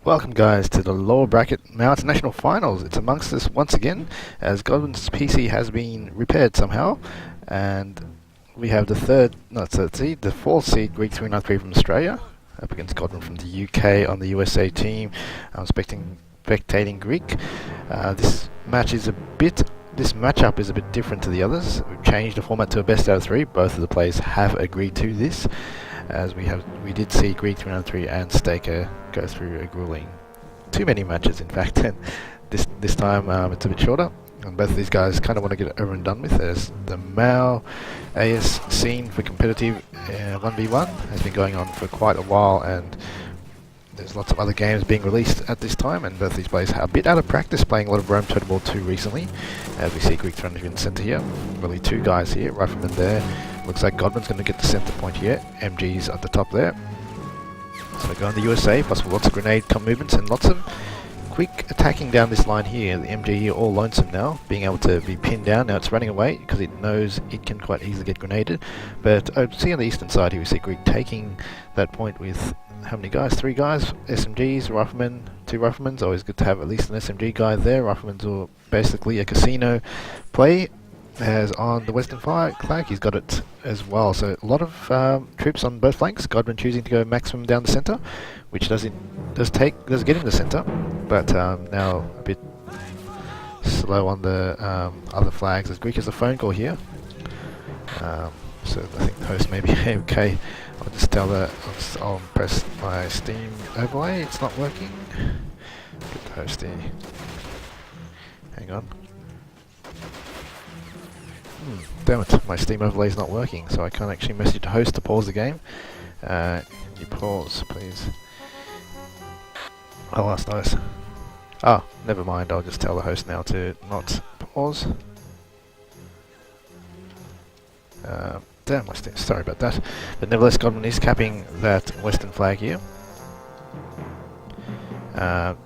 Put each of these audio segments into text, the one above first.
Welcome guys to the lower bracket MOW AS National Finals. It's amongst us once again as Godwin's PC has been repaired somehow, and we have the fourth seed Greek 393 from Australia up against Godwin from the UK on the USA team. I'm spectating Greek. This matchup is a bit different to the others. We've changed the format to a best out of three. Both of the players have agreed to this, as we did see Greek 393 and Staker go through a grueling, too many matches in fact, and this time it's a bit shorter, and both of these guys kind of want to get it over and done with, as the MOW AS scene for competitive 1v1 has been going on for quite a while, and there's lots of other games being released at this time, and both these players are a bit out of practice playing a lot of Rome Total War 2 recently, as we see Greek 393 in the centre here. Really two guys here, Rifleman there. Looks like Godwin's going to get the centre point here. MG's at the top there. So go on the USA, plus lots of grenade movements and lots of quick attacking down this line here. The MG here all lonesome now, being able to be pinned down. Now it's running away because it knows it can quite easily get grenaded. But see on the eastern side here we see Greek taking that point with how many guys? 3 guys, SMGs, riflemen, 2 riflemen. Always good to have at least an SMG guy there. Riflemen's are basically a casino play. As on the western flank, he's got it as well. So a lot of troops on both flanks. Godwin choosing to go maximum down the centre, which does get him the centre, but now a bit slow on the other flags. As Greek has a phone call here, so I think the host may be okay. I'll just tell that I'll press my Steam overlay. It's not working. Get the host here. Hang on. Damn it, my Steam overlay is not working, so I can't actually message the host to pause the game. You pause, please. Oh, that's nice. Ah, never mind, I'll just tell the host now to not pause. Damn, my Steam, sorry about that. But nevertheless, Godwin is capping that western flag here. Damn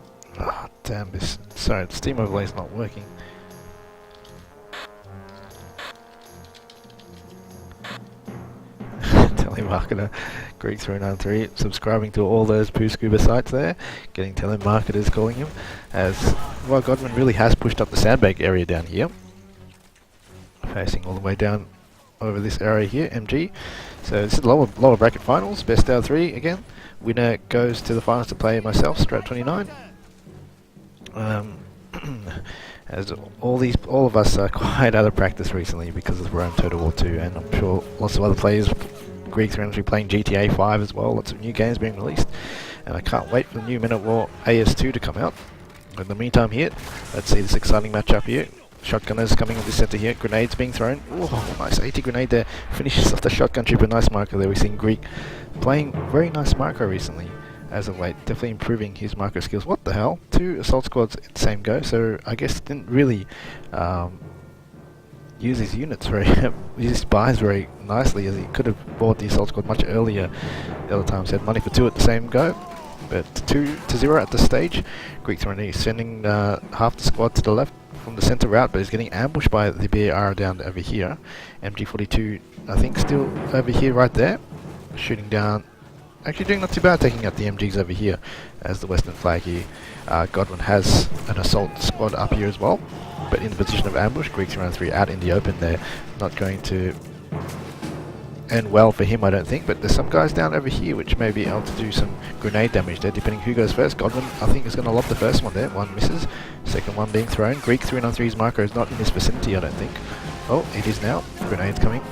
this, sorry, the Steam overlay is not working. Telemarketer, Greek 393, subscribing to all those poo scuba sites there, getting telemarketers calling him, as well. Godwin really has pushed up the sandbag area down here, facing all the way down over this area here, MG. So this is lower bracket finals, best out of 3 again. Winner goes to the finals to play myself, Strat 29. As all of us are quite out of practice recently because of Rome Total War 2, and I'm sure lots of other players, Greek 393 playing GTA 5 as well, lots of new games being released, and I can't wait for the new Men of War AS2 to come out. In the meantime here, let's see this exciting matchup here. Shotgunners coming in the centre here, grenades being thrown. Oh, nice 80 grenade there, finishes off the shotgun trooper, nice marker there. We're seeing Greek playing very nice marker recently, as of late, definitely improving his marker skills. What the hell? 2 assault squads in the same go, so I guess didn't really use his units use his buys very nicely, as he could have bought the assault squad much earlier. The other times had money for 2 at the same go, but 2-0 at this stage. Greek 393 sending half the squad to the left from the centre route, but he's getting ambushed by the BAR down over here. MG42, I think, still over here right there, shooting down. Actually doing not too bad, taking out the MGs over here as the western flag here. Godwin has an assault squad up here as well, but in the position of ambush. Greek 393 out in the open there. Not going to end well for him, I don't think, but there's some guys down over here which may be able to do some grenade damage there, depending who goes first. Godwin, I think, is going to lob the first one there. One misses, second one being thrown. Greek 393's marker is not in this vicinity, I don't think. Oh, it is now. Grenades coming.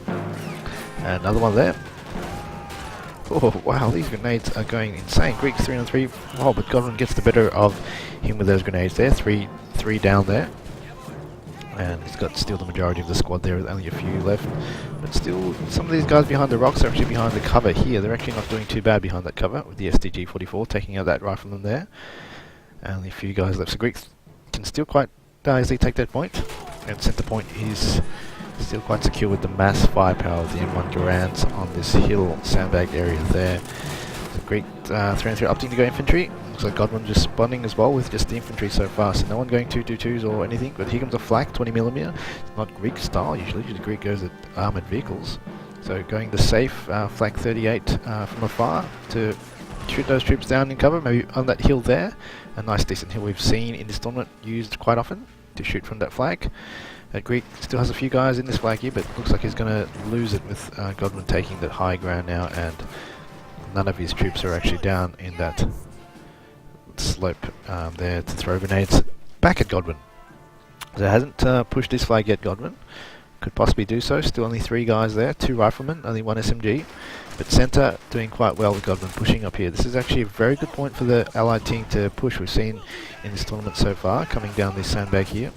And another one there. Oh wow, these grenades are going insane. Greek 393, oh, but Godwin gets the better of him with those grenades there. Three down there. And he's got still the majority of the squad there, with only a few left. But still, some of these guys behind the rocks are actually behind the cover here. They're actually not doing too bad behind that cover, with the SDG-44 taking out that rifleman there. Only a few guys left, so Greek can still quite easily take that point. And centre point is still quite secure with the mass firepower of the M1 Garands on this hill sandbag area there. So Greek 393 opting to go infantry. Looks like Godwin just spawning as well with just the infantry so far, so no one going 222s or anything, but here comes a flak, 20mm. It's not Greek style usually Greek goes at armoured vehicles. So going the safe flak 38 from afar to shoot those troops down in cover, maybe on that hill there. A nice decent hill we've seen in this tournament used quite often to shoot from that flag. Greek still has a few guys in this flag here, but looks like he's going to lose it with Godwin taking that high ground now, and none of his troops are actually down in that slope there to throw grenades back at Godwin. So hasn't pushed this flag yet, Godwin. Could possibly do so. Still only 3 guys there, 2 riflemen, only 1 SMG. But centre doing quite well with Godwin pushing up here. This is actually a very good point for the Allied team to push. We've seen in this tournament so far, coming down this sandbag here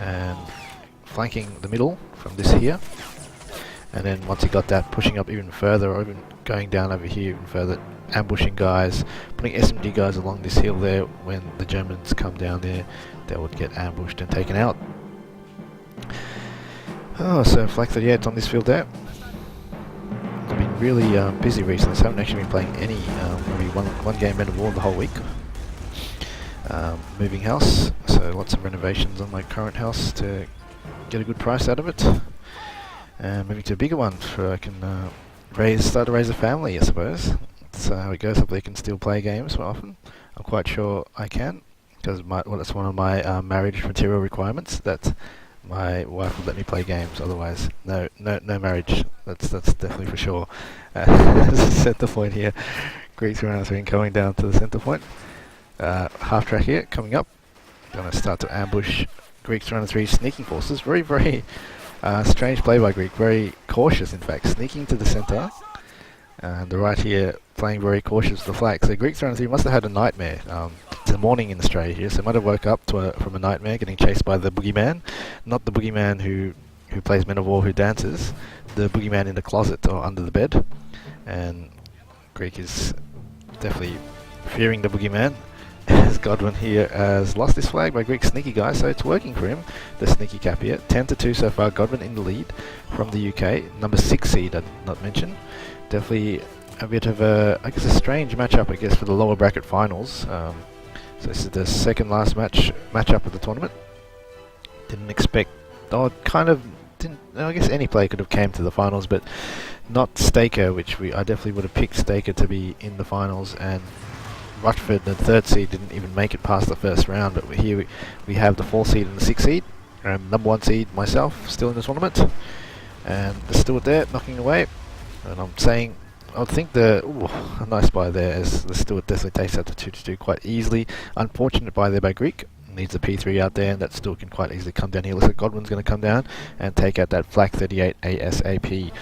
and flanking the middle from this here. And then once he got that, pushing up even further, or even going down over here even further, ambushing guys, putting SMG guys along this hill there. When the Germans come down there, they would get ambushed and taken out. Oh, so Flak 38 on this field there. I've been really busy recently, so I haven't actually been playing any, maybe one game Men of War the whole week. Moving house, so lots of renovations on my current house to get a good price out of it. And moving to a bigger one so I can start to raise a family, I suppose. That's how it goes. Hopefully I can still play games more often. I'm quite sure I can, because that's one of my marriage material requirements, that my wife will let me play games. Otherwise, no marriage. That's definitely for sure. Centre point here. Greeks around us going down to the centre point. Half track here coming up. Going to start to ambush Greeks around 3 sneaking forces. Very strange play by Greek. Very cautious, in fact, sneaking to the centre. And the right here playing very cautious with the flag. So Greeks around 3 must have had a nightmare. It's the morning in Australia here, so might have woke up from a nightmare, getting chased by the boogeyman. Not the boogeyman who plays Men of War, who dances. The boogeyman in the closet or under the bed. And Greek is definitely fearing the boogeyman. As Godwin here has lost this flag by Greek sneaky guys, so it's working for him. The sneaky cap here. 10-2 so far. Godwin in the lead from the UK. Number 6 seed, I did not mention. Definitely a bit of a strange matchup, I guess, for the lower bracket finals. So this is the second last matchup of the tournament. Didn't expect, I guess any player could have came to the finals, but not Staker, which I definitely would have picked Staker to be in the finals, and Rutherford, the 3rd seed, didn't even make it past the first round. But here we have the 4th seed and the 6th seed, and number 1 seed myself still in the tournament, and the Stewart there knocking away. And I'm saying, I would think a nice buy there, as the Stewart definitely takes out the 2-2 quite easily. Unfortunate buy there by Greek. Needs a P3 out there, and that Stewart can quite easily come down here. Looks like Godwin's going to come down and take out that Flak 38 ASAP.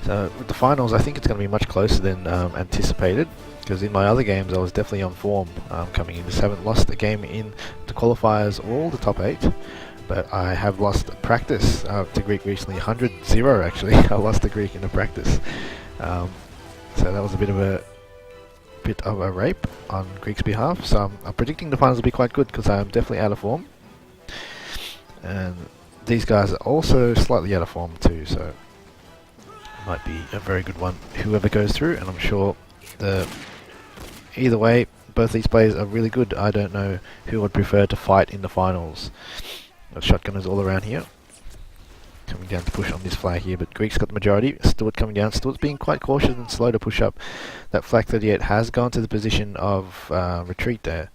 So with the finals, I think it's going to be much closer than anticipated, because in my other games I was definitely on form coming in. Just haven't lost a game in the qualifiers or the top 8. But I have lost practice to Greek recently, 100-0 actually. I lost to Greek in a practice. So that was a bit of a rape on Greek's behalf. So I'm predicting the finals will be quite good, because I'm definitely out of form. And these guys are also slightly out of form too, so it might be a very good one, whoever goes through. And I'm sure either way, both these players are really good. I don't know who would prefer to fight in the finals. Shotgunners all around here, coming down to push on this flag here, but Greek's got the majority. Stewart coming down. Stewart's being quite cautious and slow to push up. That Flak 38 has gone to the position of retreat there.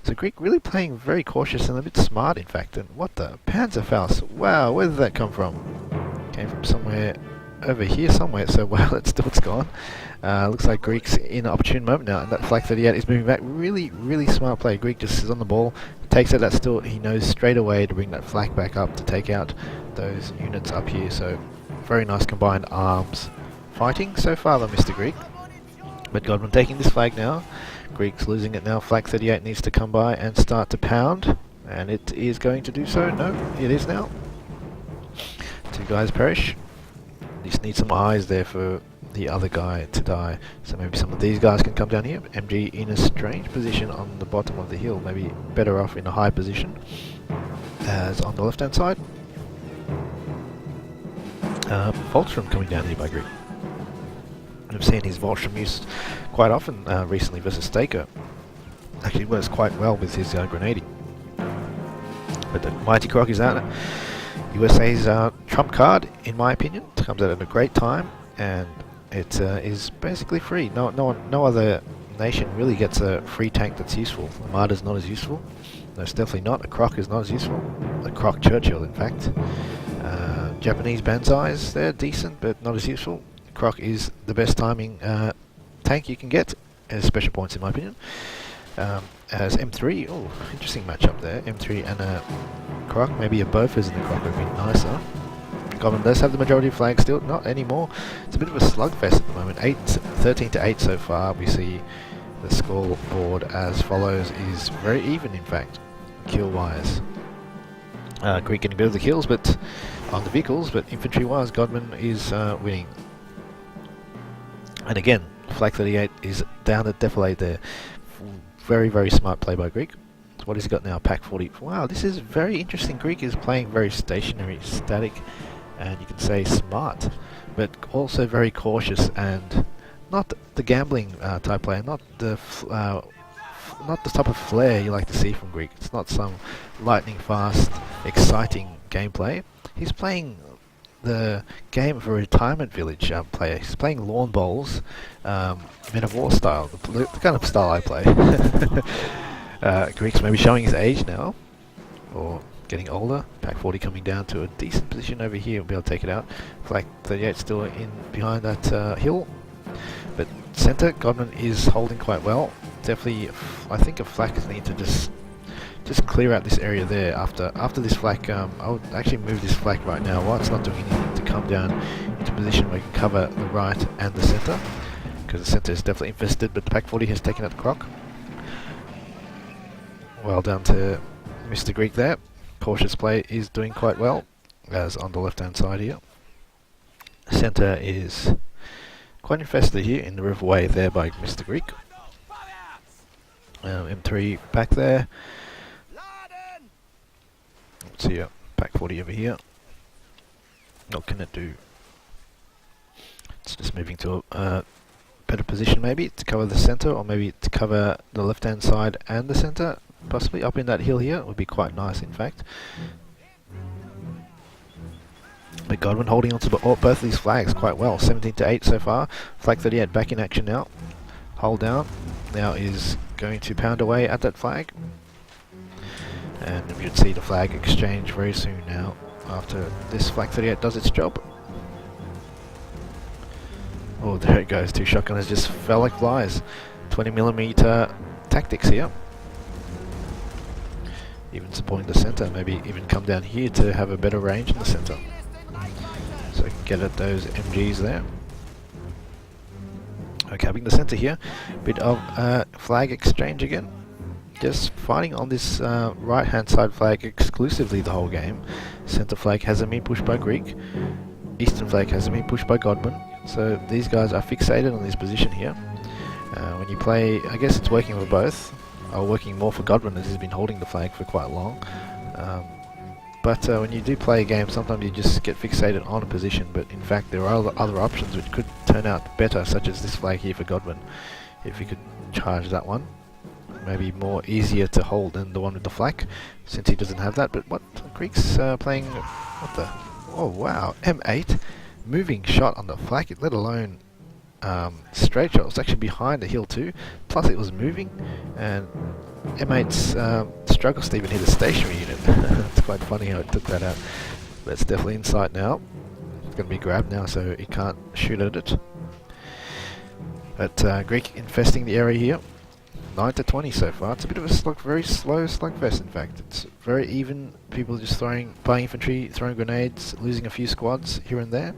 So Greek really playing very cautious and a bit smart, in fact. And what the Panzerfaust? Wow, where did that come from? Came from somewhere over here somewhere. So wow, that Stewart's gone. Looks like Greek's in an opportune moment now, and that Flak 38 is moving back. Really smart play. Greek just is on the ball, takes out that Stewart. He knows straight away to bring that Flak back up to take out those units up here. So very nice combined arms fighting so far by Mr. Greek. But Godwin taking this flag now. Greek's losing it now. Flak 38 needs to come by and start to pound, and it is going to do so. No, it is now. 2 guys perish. Just need some eyes there for the other guy to die. So maybe some of these guys can come down here. MG in a strange position on the bottom of the hill. Maybe better off in a high position, as on the left hand side. Voltram coming down here by Greek. I've seen his Voltram used quite often recently versus Staker. Actually works quite well with his grenading. But the Mighty Croc is out. USA's trump card, in my opinion. Comes out at a great time, and it is basically free. No other nation really gets a free tank that's useful. Armada's not as useful. No, it's definitely not. A Croc is not as useful. A Croc Churchill, in fact. Japanese Banzais, they're decent, but not as useful. Croc is the best timing tank you can get as special points, in my opinion. As M3, oh, interesting matchup there. M3 and a Croc, maybe a Bofors and a Croc would be nicer. Godwin does have the majority of flags still, not anymore. It's a bit of a slugfest at the moment. 13 to 8 so far. We see the scoreboard as follows, is very even, in fact, kill-wise. Greek getting a bit of the kills, but on the vehicles, but infantry-wise, Godwin is winning. And again, flag 38 is down at defilade there. Very, very smart play by Greek. So what has he got now? Pack 40. Wow, this is very interesting. Greek is playing very stationary, static, and you can say smart, but also very cautious and not the gambling type player, not the type of flair you like to see from Greek. It's not some lightning fast, exciting gameplay. He's playing the game of a retirement village player. He's playing lawn bowls, Men of War style, the kind of style I play. Greek's maybe showing his age now, or getting older. Pack 40 coming down to a decent position over here. We'll be able to take it out. Flag 38 still in behind that hill, but centre, Godwin is holding quite well. Definitely, I think a flak is needed to just clear out this area there. After this flak, I would actually move this flak right now while it's not doing anything, to come down into a position where you can cover the right and the centre, because the centre is definitely infested, but the Pack 40 has taken out the Croc. Well done to Mr. Greek there. Cautious play is doing quite well, as on the left hand side here. Centre is quite infested here in the river way there by Mr. Greek. M3 back there. Let's see, Pack 40 over here. What can it do? It's just moving to a better position, maybe to cover the centre, or maybe to cover the left hand side and the centre. Possibly up in that hill here would be quite nice, in fact. But Godwin holding on to both of these flags quite well. 17 to 8 so far. Flag 38 back in action now. Hold down. Now is going to pound away at that flag. And we should see the flag exchange very soon now, after this flag 38 does its job. Oh, there it goes. Two shotgunners just fell like flies. 20mm tactics here. Even supporting the centre, maybe even come down here to have a better range in the centre. So get at those MGs there. Okay, having the centre here. Bit of flag exchange again. Just fighting on this right hand side flag exclusively the whole game. Centre flag hasn't been pushed by Greek. Eastern flag hasn't been pushed by Godwin. So these guys are fixated on this position here. When you play, I guess it's working for both. Working more for Godwin, as he's been holding the flag for quite long. But when you do play a game, sometimes you just get fixated on a position, but in fact there are other options which could turn out better, such as this flag here for Godwin. If you could charge that one, maybe more easier to hold than the one with the flak, since he doesn't have that. But what, Greek's playing, what the, oh wow, M8, moving shot on the flak, let alone straight shot. It was actually behind the hill too, plus it was moving, and M8's struggles to even hit a stationary unit. It's quite funny how it took that out. But it's definitely in sight now. It's going to be grabbed now, so he can't shoot at it. But Greek infesting the area here. 9 to 20 so far. It's a bit of a slug, very slow slugfest, in fact. It's very even. People just buying infantry, throwing grenades, losing a few squads here and there.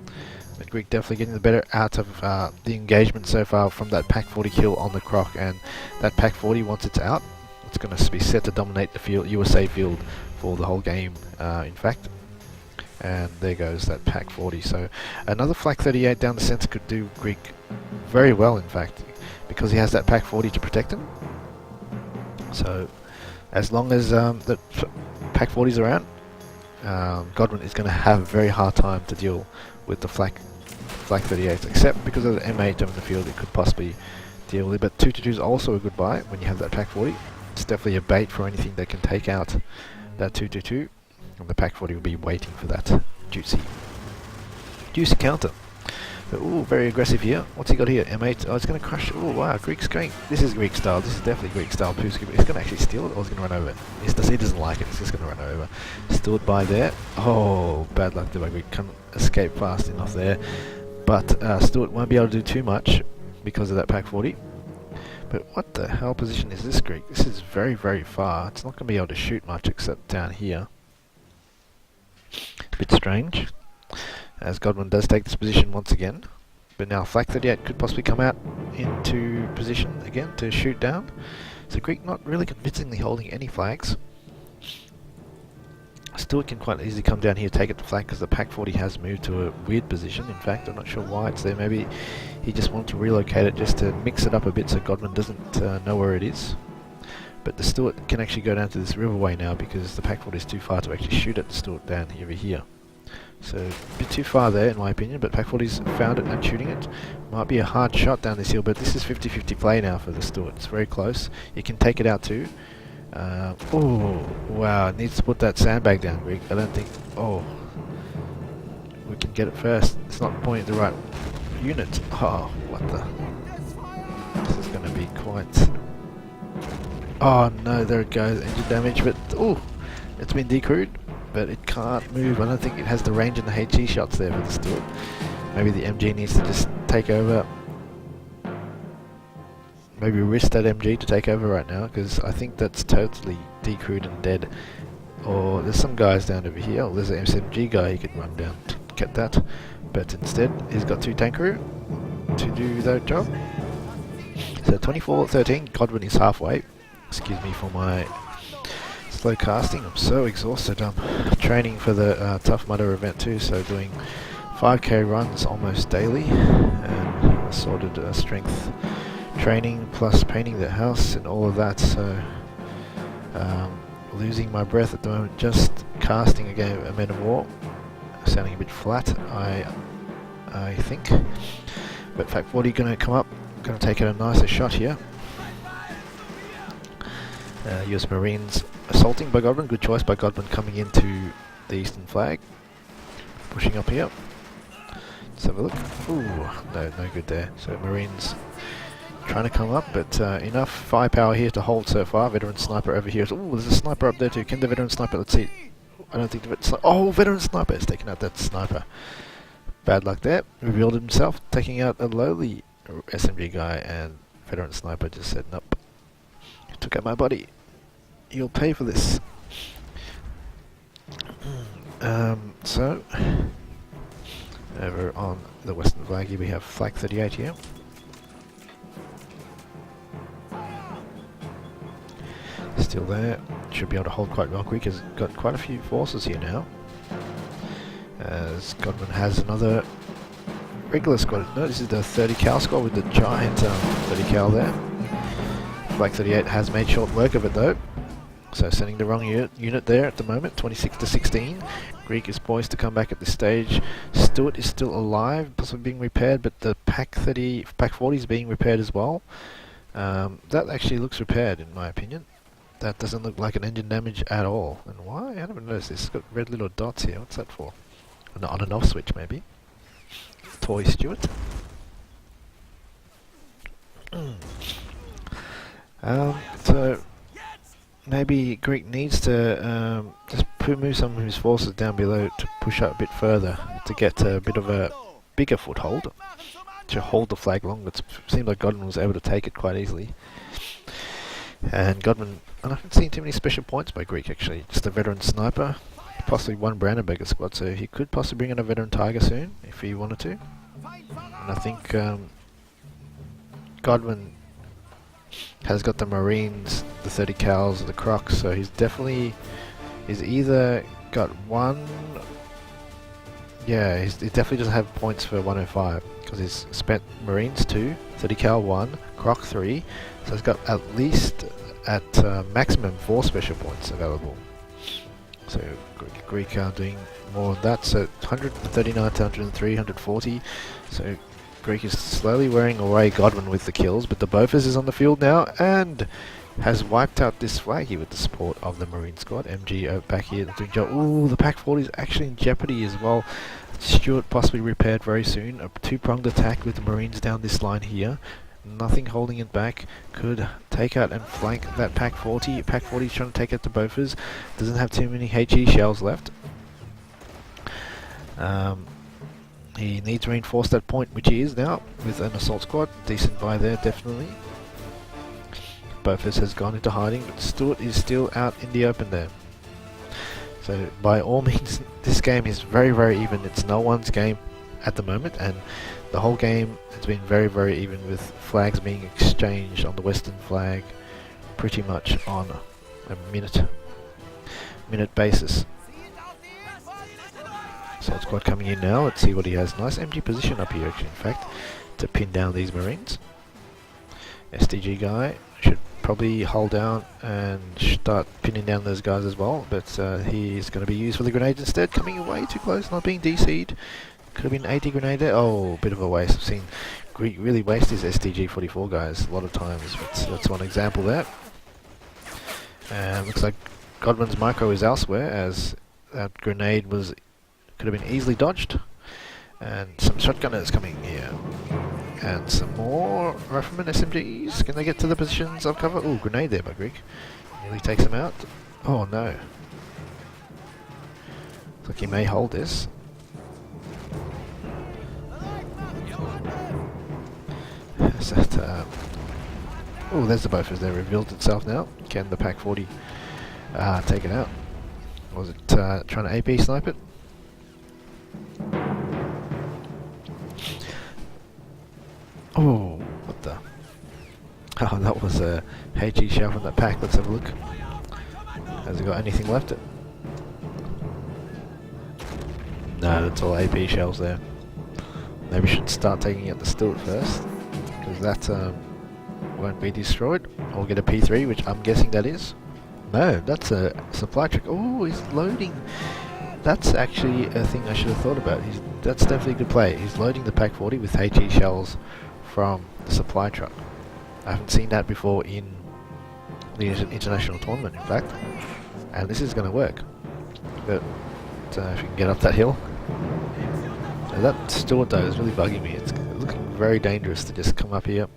But Greek definitely getting the better out of the engagement so far from that Pack 40 kill on the Croc, and that Pack 40, once it's out, it's going to be set to dominate the field, USA field, for the whole game, in fact. And there goes that Pack 40. So another Flak 38 down the centre could do Greek very well, in fact, because he has that Pack 40 to protect him. So as long as the Pack 40's around, Godwin is going to have a very hard time to deal with the Flak 38, except because of the M8 in the field, it could possibly deal with it. But 2-2 is also a good buy when you have that Pack 40. It's definitely a bait for anything that can take out that 2-2, and the Pack 40 will be waiting for that juicy counter. So, ooh, very aggressive here. What's he got here? M8. Oh, it's going to crush. Oh, wow. Greek's going. This is Greek style. This is definitely Greek style. He's going to actually steal it, or he's going to run over it. He doesn't like it. He's just going to run over. Stood by there. Oh, bad luck there by Greek. Can't escape fast enough there. But Stewart won't be able to do too much because of that Pack 40. But what the hell position is this Greek? This is very, very far. It's not going to be able to shoot much except down here. A bit strange, as Godwin does take this position once again. But now Flak 38 could possibly come out into position again to shoot down. So Greek not really convincingly holding any flags. Stewart can quite easily come down here, take it to flank, because the Pack 40 has moved to a weird position. In fact, I'm not sure why it's there. Maybe he just wanted to relocate it just to mix it up a bit so Godwin doesn't know where it is. But the Stewart can actually go down to this riverway now because the Pack 40 is too far to actually shoot at the Stewart down over here. So a bit too far there in my opinion, but Pack 40's found it and shooting it. Might be a hard shot down this hill, but this is 50-50 play now for the Stewart. It's very close. You can take it out too. Oh, wow, it needs to put that sandbag down, Greek. I don't think... Oh, we can get it first. It's not pointing at the right unit. Oh, what the... This is going to be quite... Oh no, there it goes, engine damage, but... Oh, it's been decrewed, but it can't move. I don't think it has the range and the HE shots there for the Stewart. Maybe the MG needs to just take over. Maybe risk that MG to take over right now, because I think that's totally decrewed and dead. Or there's some guys down over here. Oh, there's an SMG guy he could run down to get that. But instead, he's got two tank crew to do that job. So 24-13, Godwin is halfway. Excuse me for my slow casting. I'm so exhausted. I'm training for the Tough Mudder event too, so doing 5k runs almost daily and assorted strength training plus painting the house and all of that. So losing my breath at the moment, just casting a game of Men of War. Sounding a bit flat, I think. But Pack 40 going to come up, going to take it a nicer shot here. US Marines assaulting by Godwin. Good choice by Godwin coming into the eastern flag. Pushing up here. Let's have a look. Ooh, no good there. So Marines trying to come up, but enough firepower here to hold so far. Veteran sniper over here. Ooh, there's a sniper up there too. Can the veteran sniper? Let's see. I don't think the veteran sniper has taken out that sniper. Bad luck there. Revealed himself, taking out a lowly SMG guy, and veteran sniper just said nope. Took out my body. You'll pay for this. So over on the western flag here we have Flag 38 here. Still there. Should be able to hold quite well. Greek has got quite a few forces here now. As Godwin has another regular squad. No, this is the 30 cal squad with the giant 30 cal there. Flag 38 has made short work of it though. So sending the wrong unit there at the moment, 26-16. Greek is poised to come back at this stage. Stewart is still alive, possibly being repaired, but the Pack 40 is being repaired as well. That actually looks repaired in my opinion. That doesn't look like an engine damage at all. And why? I haven't noticed this. It's got red little dots here. What's that for? An on and off switch maybe. Toy Stewart. So maybe Greek needs to just move some of his forces down below to push up a bit further to get a bit of a bigger foothold to hold the flag longer. It seemed like Godwin was able to take it quite easily. And Godwin, I haven't seen too many special points by Greek actually, just a veteran sniper, possibly one Brandenburger squad, so he could possibly bring in a veteran Tiger soon if he wanted to. And I think Godwin has got the Marines, the 30 cals, the Crocs, so he's either got one, yeah, he definitely doesn't have points for 105, because he's spent Marines 2, 30 cal 1, Croc 3, so he's got at least at maximum 4 special points available. So Greek doing more than that, so 139 to 103, 140, so Greek is slowly wearing away Godwin with the kills, but the Bofors is on the field now and has wiped out this flag here with the support of the Marine squad. MG back here doing job. Ooh, the Pack 40 is actually in jeopardy as well. Stuart possibly repaired very soon. A two-pronged attack with the Marines down this line here. Nothing holding it back. Could take out and flank that Pac 40. Pac 40 is trying to take out the Bofors. Doesn't have too many HE shells left. He needs to reinforce that point, which he is now, with an assault squad. Decent buy there, definitely. Bofors has gone into hiding, but Stuart is still out in the open there. So by all means, this game is very, very even. It's no one's game at the moment, and the whole game has been very, very even, with flags being exchanged on the western flag pretty much on a minute basis. Assault squad coming in now. Let's see what he has. Nice empty position up here, actually, in fact, to pin down these Marines. SDG guy should probably hold down and start pinning down those guys as well, but he's going to be used for the grenades instead. Coming way too close, not being DC'd. Could have been 80 grenade there. Oh, bit of a waste. I've seen Greek really waste his SDG 44 guys a lot of times, but that's one example there. And looks like Godwin's micro is elsewhere, as that grenade could have been easily dodged. And some shotgunners coming here. And some more rifleman SMGs. Can they get to the positions of cover? Oh, grenade there by Greek. Nearly takes him out. Oh no. Looks like he may hold this. Oh, there's the Bofors there. Revealed itself now. Can the Pac 40 take it out? Was it trying to AP snipe it? Oh, what the? Oh, that was a HE shell from that pack. Let's have a look. Has it got anything left? No, that's all AP shells there. Maybe we should start taking out the Stuart first, because that won't be destroyed. Or get a P3, which I'm guessing that is. No, that's a supply truck. Oh, he's loading. That's actually a thing I should have thought about. That's definitely a good play. He's loading the Pac 40 with HE shells from the supply truck. I haven't seen that before in the international tournament, in fact. And this is going to work. But if you can get up that hill. So that Stuart though is really bugging me. It's looking very dangerous to just come up here,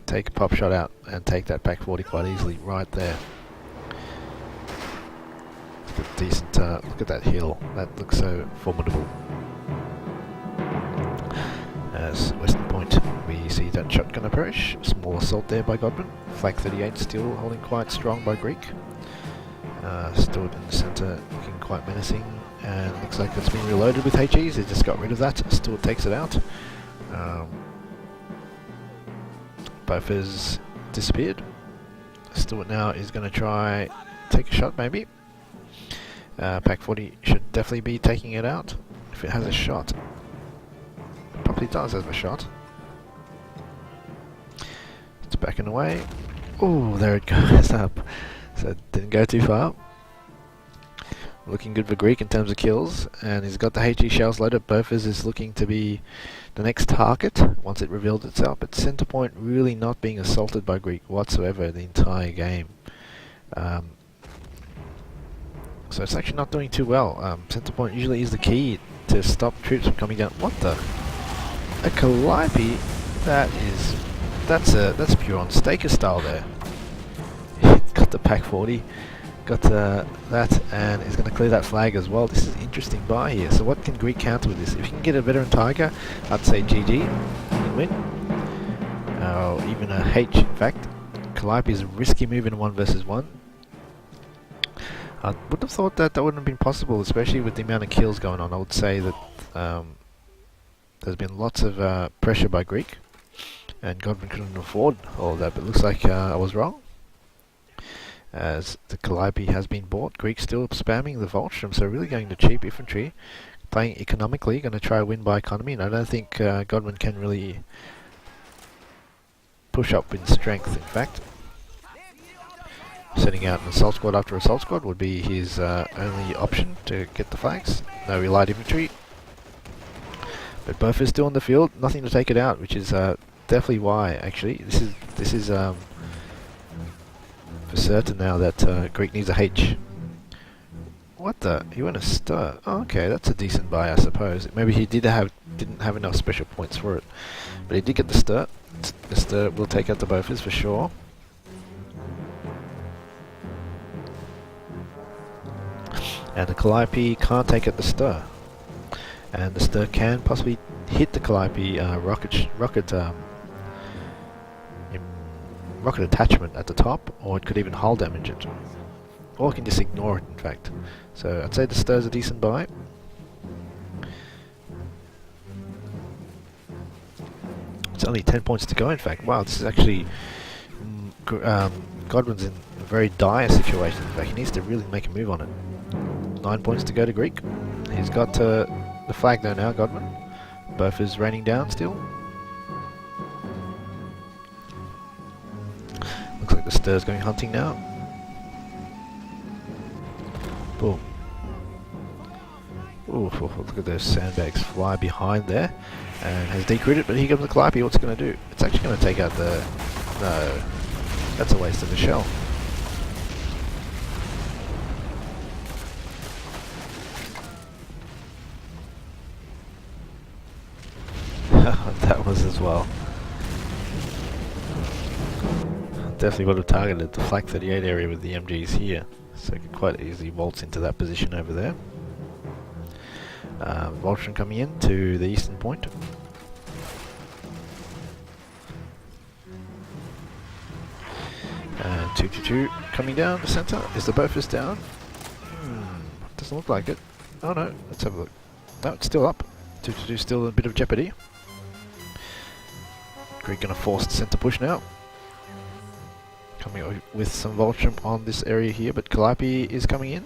take a pop shot out, and take that Pac 40 quite easily right there. Decent look at that hill. That looks so formidable. As Western Point, we see that shotgun approach. Small assault there by Godwin. Flag 38 still holding quite strong by Greek. Stood in the centre, looking quite menacing, and looks like it's been reloaded with HEs. They just got rid of that. Still takes it out. Bofors disappeared. Stuart now is going to try take a shot, maybe. Pac 40 should definitely be taking it out if it has a shot. It probably does have a shot. It's backing away. Oh, there it goes up. So it didn't go too far. Looking good for Greek in terms of kills, and he's got the HE shells loaded. Bofors is looking to be the next target once it revealed itself, but centre point really not being assaulted by Greek whatsoever the entire game. So it's actually not doing too well. Centre point usually is the key to stop troops from coming down. What the? A Calliope? That's pure on Staker style there. Got the Pac 40, got that, and is going to clear that flag as well. This is an interesting buy here. So what can Greek counter with this? If you can get a veteran Tiger, I'd say GG, you can win. Even a H, in fact. Calliope is a risky move in 1 versus 1. I would have thought that wouldn't have been possible, especially with the amount of kills going on. I would say that there's been lots of pressure by Greek, and Godwin couldn't afford all of that, but it looks like I was wrong. As the Calliope has been bought, Greek still spamming the Voltrum, so really going to cheap infantry, playing economically, going to try to win by economy, and I don't think Godwin can really push up in strength, in fact. Setting out an assault squad after assault squad would be his only option to get the flags. No relied infantry. But both are still in the field, nothing to take it out, which is definitely why, actually. This is for certain now that Greek needs a H. What the? He went a stir. Oh, okay, that's a decent buy, I suppose. Maybe he didn't have enough special points for it, but he did get the stir. The stir will take out the Bofors for sure. And the Calliope can't take out the stir, and the stir can possibly hit the Calliope rocket attachment at the top, or it could even hull damage it. Or it can just ignore it, in fact. So I'd say the stir's a decent buy. It's only 10 points to go, in fact. Wow, this is actually... Godwin's in a very dire situation. In fact, he needs to really make a move on it. 9 points to go to Greek. He's got the flag though now, Godwin. Both is raining down still. Looks like the stir's going hunting now. Boom. Ooh, look at those sandbags fly behind there. And has decreed it, but here comes the Calliope. What's it going to do? It's actually going to take out the... No. That's a waste of a shell. That was as well. Definitely would have targeted the Flak 38 area with the MGs here. So it could quite easily waltz into that position over there. Voltron coming in to the eastern point. And 222 coming down the centre. Is the Bofors down? Doesn't look like it. Oh no, let's have a look. No, it's still up. 222 still in a bit of jeopardy. Greek gonna force the centre push now. Coming with some Voltron on this area here, but Calliope is coming in.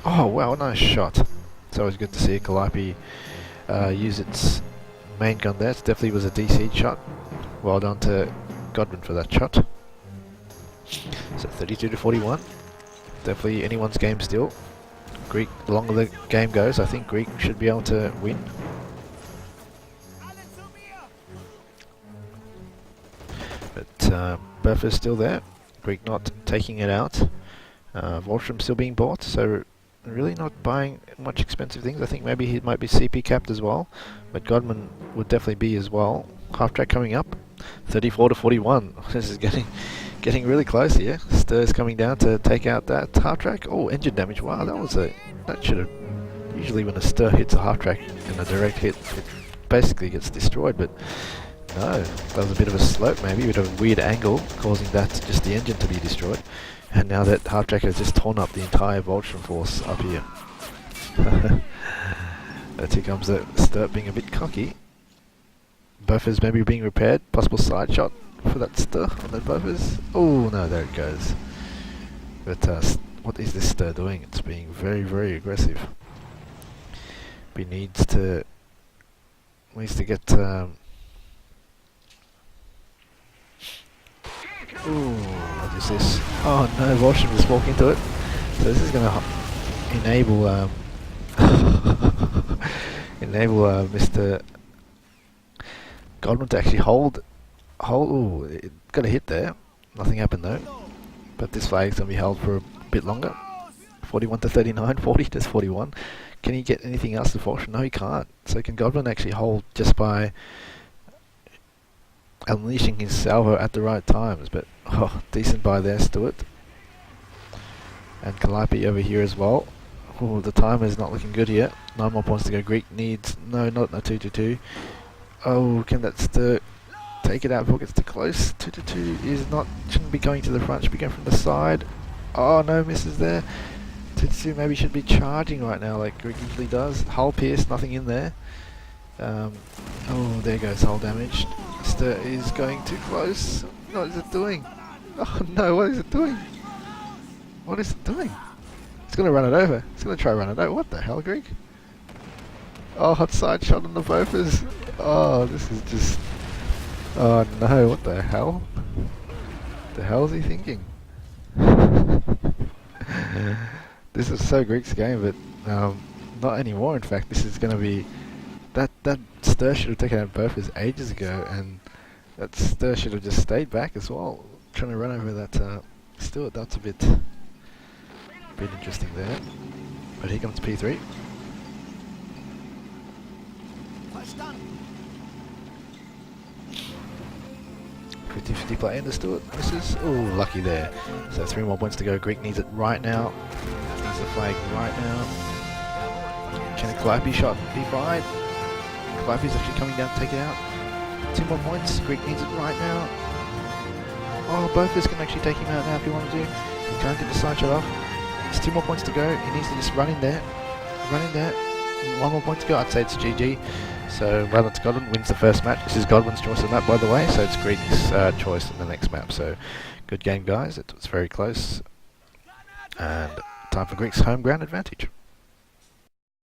Oh wow, nice shot. It's always good to see a Calliope use its main gun there. It definitely was a DC shot. Well done to Godwin for that shot. So 32 to 41. Definitely anyone's game still. Greek, the longer the game goes, I think Greek should be able to win. But Bofors is still there. Greek not taking it out. Voltron still being bought, so really not buying much expensive things. I think maybe he might be CP capped as well, but Godwin would definitely be as well. Half track coming up, 34 to 41. This is getting really close here. Stir's coming down to take out that half track. Oh, engine damage. Wow, that should have. Usually when a stir hits a half track in a direct hit, it basically gets destroyed, but no, that was a bit of a slope maybe, a bit of a weird angle, causing that just the engine to be destroyed. And now that half track has just torn up the entire Voltron force up here. But here comes the stir being a bit cocky. Bofors maybe being repaired, possible side shot for that stir on that Bofors. Oh no, there it goes. But what is this stir doing? It's being very, very aggressive. He needs to get ooh, what is this? Oh no, Voltron just walked into it. So this is going to enable Mr. Godwin to actually hold. Ooh, it got a hit there. Nothing happened though. But this flag's going to be held for a bit longer. 41 to 39, 40 to 41. Can he get anything else to Voltron? No, he can't. So can Godwin actually hold just by unleashing his salvo at the right times? But oh, decent buy there, Stewart. And Calliope over here as well. Oh, the timer is not looking good here. 9 more points to go. Greek needs no, not a 2-2-2. Oh, can that stir take it out before it gets too close? 2-2-2 is not, shouldn't be going to the front, should be going from the side. Oh no, misses there. 2-2 maybe should be charging right now like Greek usually does. Hull pierced, nothing in there. Oh, there goes hull damage. Stir is going too close. What is it doing? Oh no, what is it doing? What is it doing? It's going to run it over. It's going to try to run it over. What the hell, Greek? Oh, hot side shot on the Bofors. Oh, this is just... Oh no, what the hell? The hell is he thinking? This is so Greek's game, but not anymore. In fact, this is going to be... That stir should have taken out Bofors ages ago, and that stir should have just stayed back as well. Trying to run over that Stewart, that's a bit Bit interesting there. But here comes P3. 50-50 play into Stewart. Misses. Oh, lucky there. So 3 more points to go. Greek needs it right now. Needs the flag right now. Can a Calliope shot be fine? Calliope's actually coming down to take it out. 2 more points. Greek needs it right now. Oh, both of us can actually take him out now if you want to do. He can't get the side shot off. There's 2 more points to go. He needs to just run in there. Run in there. 1 more point to go. I'd say it's GG. So well, it's Godwin wins the first match. This is Godwin's choice of map, by the way. So it's Greek's choice in the next map. So good game, guys. It was very close. And time for Greek's home ground advantage.